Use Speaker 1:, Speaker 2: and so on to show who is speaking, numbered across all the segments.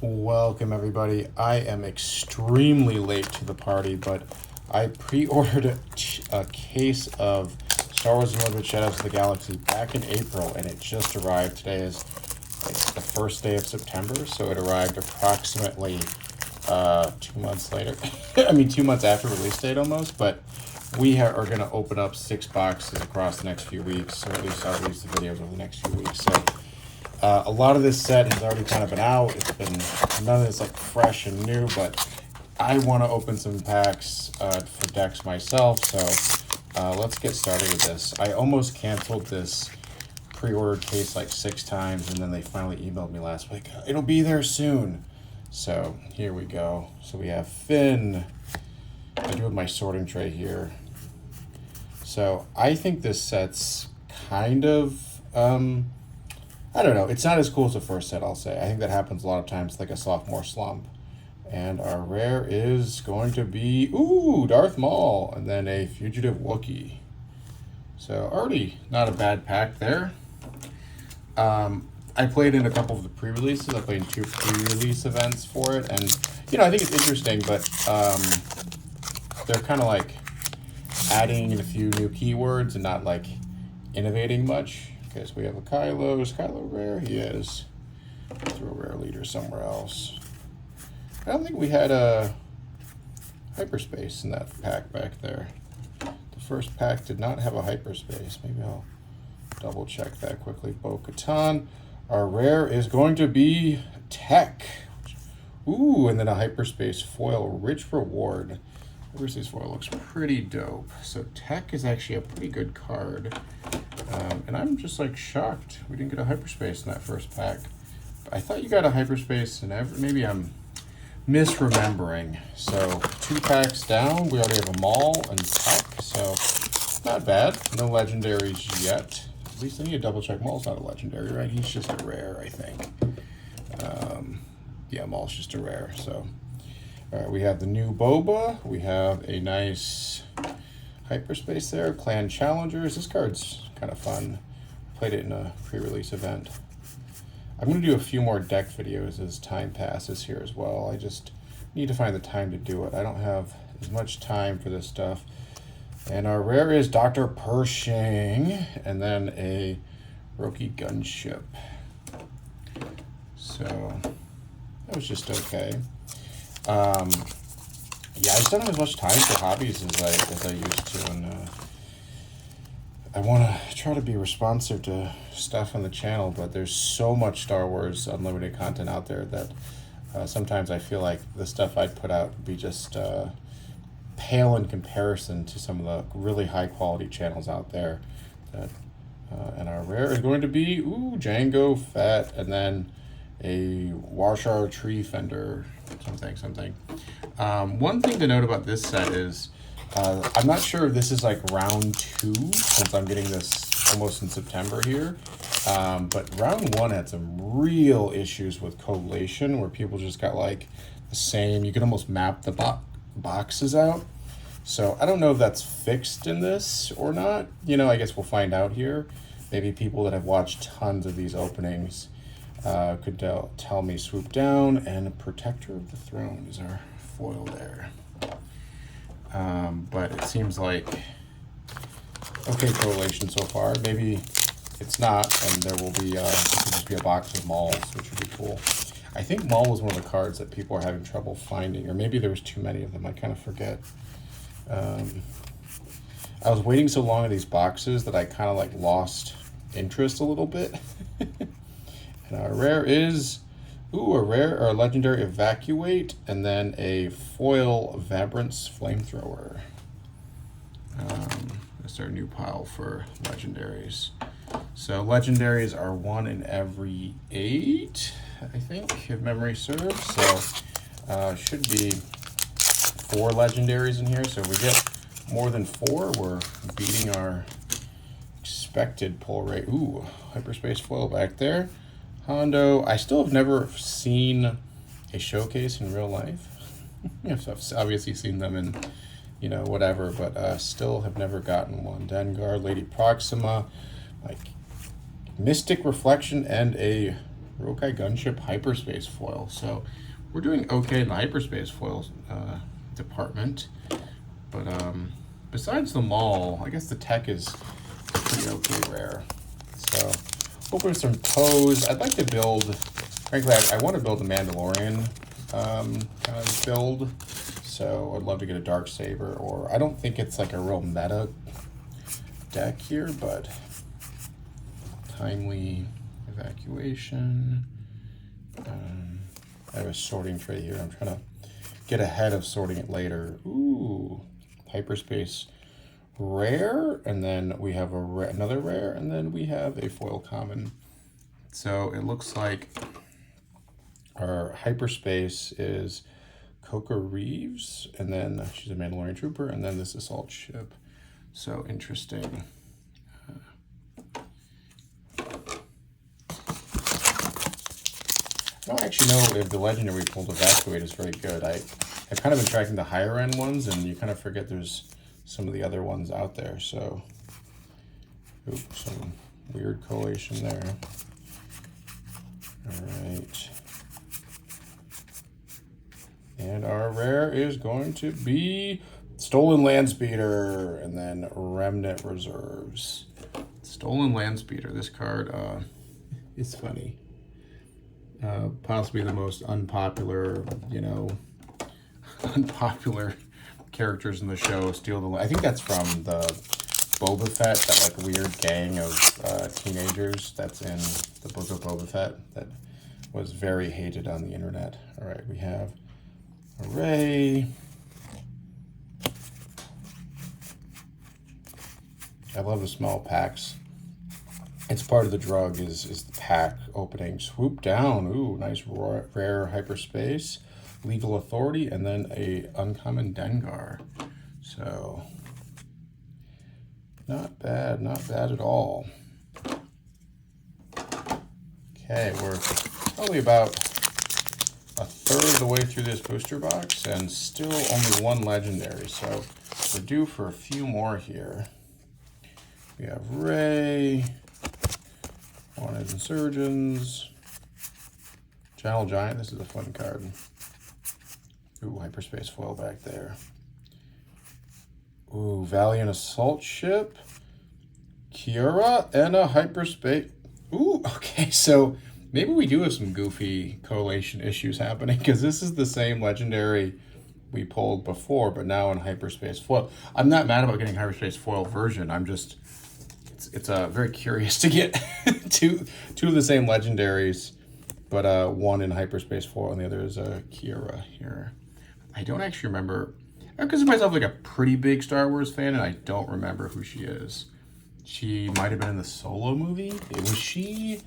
Speaker 1: Welcome everybody. I am extremely late to the party, but I pre-ordered a case of Star Wars Unlimited Shadows of the Galaxy back in April, and it just arrived. Today is like the first day of September, so it arrived approximately 2 months later. I mean, 2 months after release date almost, but we are going to open up 6 boxes across the next few weeks, or at least I'll release the videos over the next few weeks. So a lot of this set has already kind of been out. It's been, none of it's like fresh and new, but I want to open some packs for decks myself. So let's get started with this. I almost canceled this pre-ordered case like 6 times, and then they finally emailed me last week. It'll be there soon. So here we go. So we have Finn. I do have my sorting tray here. So I think this set's kind of, I don't know. It's not as cool as the first set, I'll say. I think that happens a lot of times, like a sophomore slump. And our rare is going to be, ooh, Darth Maul, and then a Fugitive Wookiee. So already not a bad pack there. I played in a couple of the pre-releases. I played in 2 pre-release events for it, and you know, I think it's interesting, but they're kind of like adding in a few new keywords and not like innovating much. Okay, so we have a Kylo. Is Kylo rare? He is. Throw a rare leader somewhere else. I don't think we had a hyperspace in that pack back there. The first pack did not have a hyperspace. Maybe I'll double check that quickly. Bo-Katan. Our rare is going to be Tech. Ooh, and then a hyperspace foil. Rich reward. Hyperspace foil looks pretty dope. So Tech is actually a pretty good card. And I'm just like shocked we didn't get a hyperspace in that first pack. I thought you got a hyperspace in every, maybe I'm misremembering. So 2 packs down, we already have a Maul and Tech, so not bad. No legendaries yet. At least I need to double check. Maul's not a legendary, right? He's just a rare, I think. Yeah, Maul's just a rare. So all right, we have the new Boba. We have a nice hyperspace there. Clan Challengers. This card's kind of fun. Played it in a pre-release event. I'm going to do a few more deck videos as time passes here as well. I just need to find the time to do it. I don't have as much time for this stuff. And our rare is Dr. Pershing, and then a Roki Gunship. So that was just okay. Yeah, I just don't have as much time for hobbies as I used to, and I want to try to be responsive to stuff on the channel, but there's so much Star Wars Unlimited content out there that sometimes I feel like the stuff I'd put out would be just pale in comparison to some of the really high quality channels out there. That and our rare is going to be, ooh, Jango Fett, and then a Warshar Tree Fender, something. One thing to note about this set is I'm not sure if this is like round 2, since I'm getting this almost in September here. But round 1 had some real issues with collation, where people just got like the same, you could almost map the boxes out. So I don't know if that's fixed in this or not. You know, I guess we'll find out here. Maybe people that have watched tons of these openings could tell me. Swoop down, and Protector of the Throne is our foil there. But it seems like okay correlation so far. Maybe it's not, and there will be it could just be a box of Mauls, which would be cool. I think Maul was one of the cards that people are having trouble finding, or maybe there was too many of them. I kind of forget. I was waiting so long in these boxes that I kind of like lost interest a little bit. And our rare is, ooh, a rare or a legendary Evacuate, and then a foil Vabrant's Flamethrower. That's our new pile for legendaries. So legendaries are 1 in every 8, I think, if memory serves. So should be 4 legendaries in here. So if we get more than 4, we're beating our expected pull rate. Ooh, hyperspace foil back there. Hondo. I still have never seen a showcase in real life. I've obviously seen them in, you know, whatever, but still have never gotten one. Dengar, Lady Proxima, like Mystic Reflection, and a Rokai Gunship Hyperspace foil. So we're doing okay in the hyperspace foil department. But besides the mall, I guess the tech is pretty okay rare. So open some toes. I'd like to build, frankly, I want to build a Mandalorian kind of build. So I'd love to get a Darksaber, or I don't think it's like a real meta deck here, but timely evacuation. I have a sorting tray here. I'm trying to get ahead of sorting it later. Ooh, hyperspace rare, and then we have another rare, and then we have a foil common. So it looks like our hyperspace is Coca Reeves, and then she's a Mandalorian trooper, and then this assault ship. So interesting. I don't actually know if the legendary we pulled Evacuate is very good. I've kind of been tracking the higher end ones, and you kind of forget there's some of the other ones out there. So, oops, some weird collation there. All right. And our rare is going to be Stolen Landspeeder, and then Remnant Reserves. Stolen Landspeeder. This card is funny. Possibly the most unpopular, unpopular characters in the show. I think that's from the Boba Fett, that like weird gang of teenagers that's in the Book of Boba Fett that was very hated on the internet. All right, we have Array. I love the small packs. It's part of the drug is the pack opening. Swoop down. Ooh, nice rare hyperspace. Legal Authority, and then a uncommon Dengar. So not bad at all. Okay, we're probably about a third of the way through this booster box and still only one legendary. So we're due for a few more here. We have Ray, Wanted Insurgents, Channel Giant. This is a fun card. Ooh, hyperspace foil back there. Ooh, Valiant Assault Ship, Kiara, and a hyperspace. Ooh, okay, so maybe we do have some goofy collation issues happening, because this is the same legendary we pulled before, but now in hyperspace foil. I'm not mad about getting hyperspace foil version. I'm just, it's very curious to get two of the same legendaries, but one in hyperspace foil and the other is a Kiara here. I don't actually remember. I consider myself like a pretty big Star Wars fan, and I don't remember who she is. She might have been in the Solo movie. Was she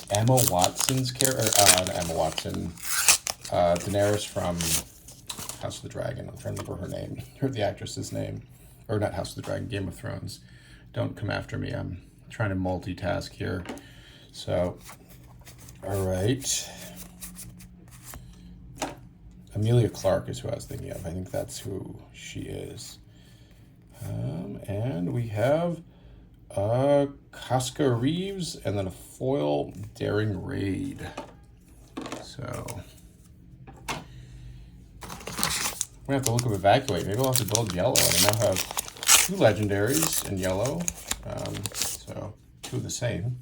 Speaker 1: Emma Watson's character? Not Emma Watson. Daenerys from House of the Dragon. I'm trying to remember her name, or the actress's name, or not House of the Dragon, Game of Thrones. Don't come after me. I'm trying to multitask here. So, all right. Amelia Clark is who I was thinking of. I think that's who she is. And we have Casca Reeves, and then a foil Daring Raid. So I'm gonna have to look up Evacuate. Maybe I'll have to build yellow. I now have two legendaries in yellow. So two of the same.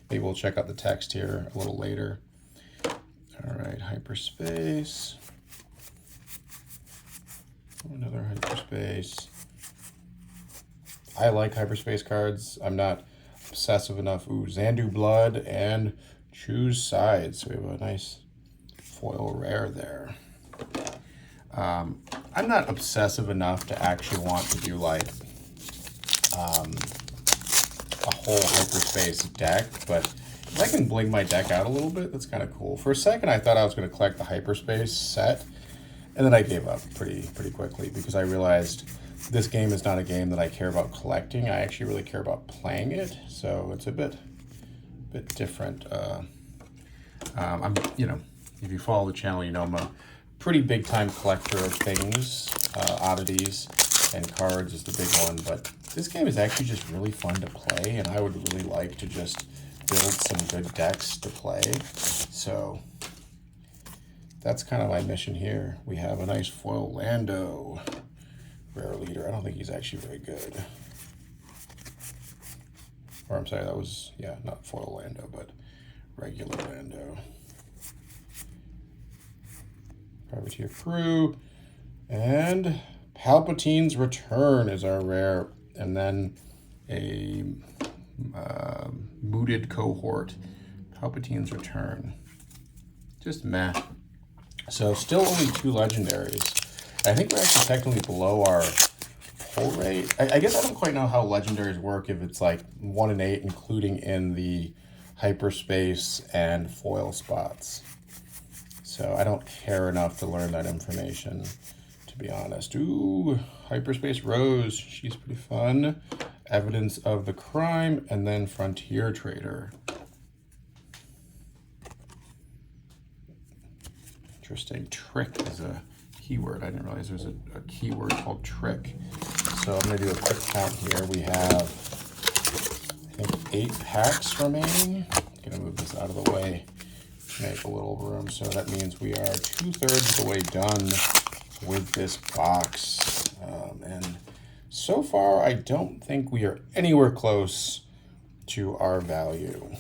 Speaker 1: Maybe we'll check out the text here a little later. All right, hyperspace. Another hyperspace. I like hyperspace cards. I'm not obsessive enough. Ooh, Xandu Blood and Choose Sides. So we have a nice foil rare there. I'm not obsessive enough to actually want to do like a whole hyperspace deck, but if I can bling my deck out a little bit, that's kind of cool. For a second, I thought I was going to collect the hyperspace set, and then I gave up pretty quickly because I realized this game is not a game that I care about collecting. I actually really care about playing it, so it's a bit different. If you follow the channel, you know I'm a pretty big time collector of things, oddities, and cards is the big one. But this game is actually just really fun to play, and I would really like to just build some good decks to play. So that's kind of my mission here. We have a nice foil Lando, rare leader. I don't think he's actually very good. Or I'm sorry, that was, yeah, not foil Lando, but regular Lando. Privateer crew. And Palpatine's Return is our rare. And then a mooted cohort. Palpatine's Return. Just meh. So still only 2 legendaries. I think we're actually technically below our pull rate. I guess I don't quite know how legendaries work, if it's like 1 in 8, including in the hyperspace and foil spots. So I don't care enough to learn that information, to be honest. Ooh, Hyperspace Rose. She's pretty fun. Evidence of the Crime, and then Frontier Trader. Interesting. Trick is a keyword. I didn't realize there's a keyword called trick. So I'm going to do a quick count here. We have, I think, 8 packs remaining. I'm going to move this out of the way, make a little room. So that means we are 2/3 of the way done with this box. And so far, I don't think we are anywhere close to our value.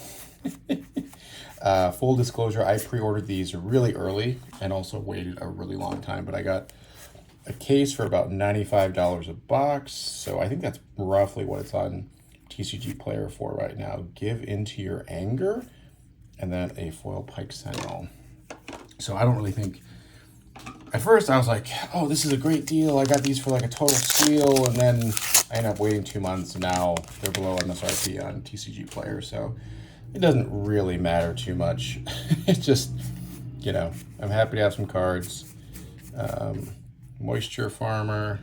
Speaker 1: Full disclosure, I pre-ordered these really early and also waited a really long time, but I got a case for about $95 a box. So I think that's roughly what it's on TCG Player for right now. Give Into Your Anger, and then a foil Pike Sentinel. So I don't really think, at first I was like, oh, this is a great deal. I got these for like a total steal, and then I ended up waiting 2 months, and now they're below MSRP on TCG Player. So it doesn't really matter too much. It's just, you know, I'm happy to have some cards. Moisture Farmer.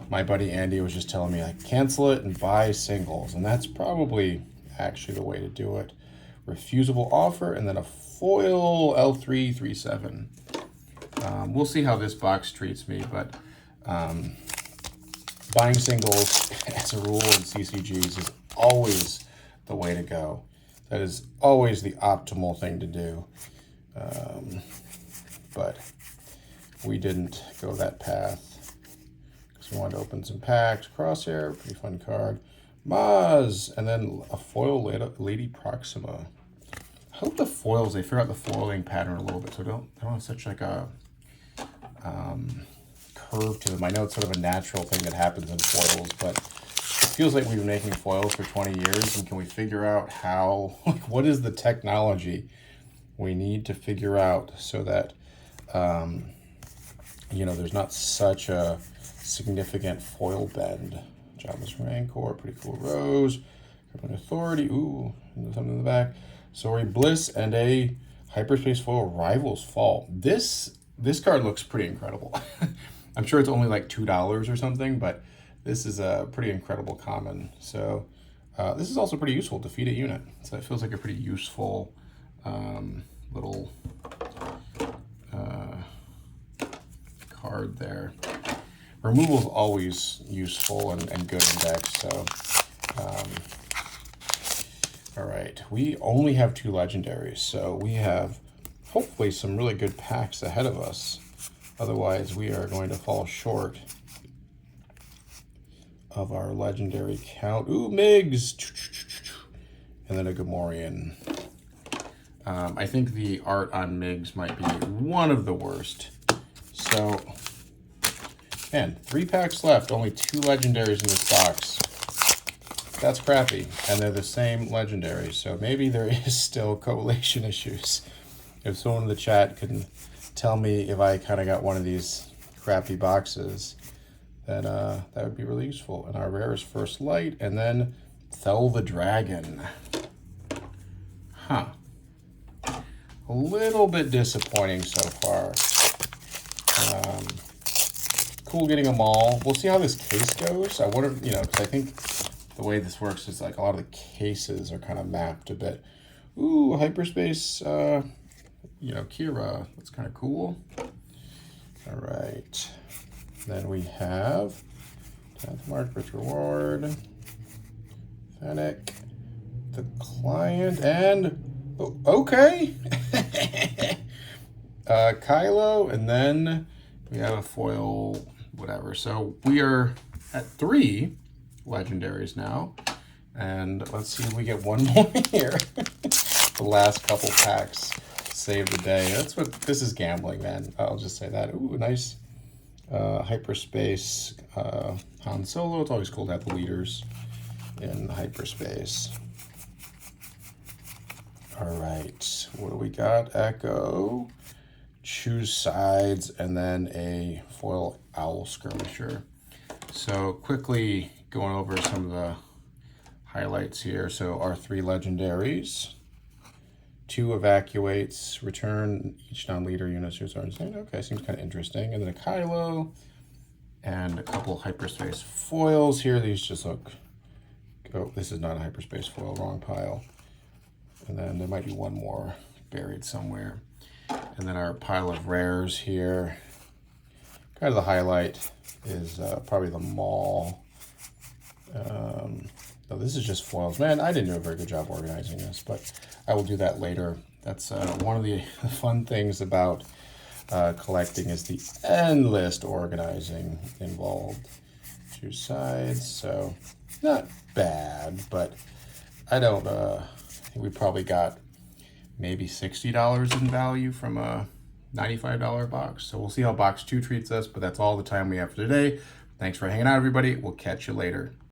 Speaker 1: My buddy Andy was just telling me, like, cancel it and buy singles. And that's probably actually the way to do it. Refusable Offer, and then a foil L337. We'll see how this box treats me, but buying singles as a rule in CCGs is always the way to go. That is always the optimal thing to do. But we didn't go that path because we wanted to open some packs. Crosshair, pretty fun card. Maz, and then a foil Lady Proxima. I hope the foils, they figure out the foiling pattern a little bit, so don't have such like a curve to them. I know it's sort of a natural thing that happens in foils, but it feels like we've been making foils for 20 years, and can we figure out how, like, what is the technology we need to figure out so that, you know, there's not such a significant foil bend. Jabba's Rancor, pretty cool Rose. Government Authority, ooh, and something in the back. Sorry Bliss, and a Hyperspace foil Rivals Fall. This card looks pretty incredible. I'm sure it's only like $2 or something, but this is a pretty incredible common. So this is also pretty useful. Defeat a unit. So it feels like a pretty useful little card there. Removal is always useful and good in decks. So, all right, we only have 2 legendaries, so we have hopefully some really good packs ahead of us. Otherwise, we are going to fall short of our legendary count. Ooh, Migs! And then a Gamorrean. I think the art on Migs might be one of the worst. So, man, 3 packs left, only 2 legendaries in this box. That's crappy, and they're the same legendary, so maybe there is still correlation issues. If someone in the chat can tell me if I kind of got one of these crappy boxes, then that would be really useful. And our rare is First Light, and then Thel the Dragon. Huh. A little bit disappointing so far. Cool getting them all. We'll see how this case goes. I wonder, you know, because I think the way this works is like a lot of the cases are kind of mapped a bit. Ooh, Hyperspace, you know, Kira. That's kind of cool. All right. Then we have 10th March, Rich Reward, Fennec, the client, and okay. Kylo, and then we have a foil, whatever. So we are at 3 legendaries now. And let's see if we get one more here. The last couple packs save the day. That's what this is, gambling, man. I'll just say that. Ooh, nice hyperspace Han Solo. It's always cool to have the leaders in hyperspace. All right, what do we got? Echo, choose sides, and then a foil owl skirmisher. So quickly going over some of the highlights here. So our 3 legendaries, 2 evacuates, return each non-leader units to its own. Okay, seems kind of interesting. And then a Kylo and a couple hyperspace foils here. These just look, oh, this is not a hyperspace foil, wrong pile. And then there might be one more buried somewhere. And then our pile of rares here. Kind of the highlight is probably the Maul. No, this is just foils. Man, I didn't do a very good job organizing this, but I will do that later. That's one of the fun things about collecting is the endless organizing involved. 2 sides, so not bad, but I don't, I think we probably got maybe $60 in value from a $95 box. So we'll see how box 2 treats us, but that's all the time we have for today. Thanks for hanging out, everybody. We'll catch you later.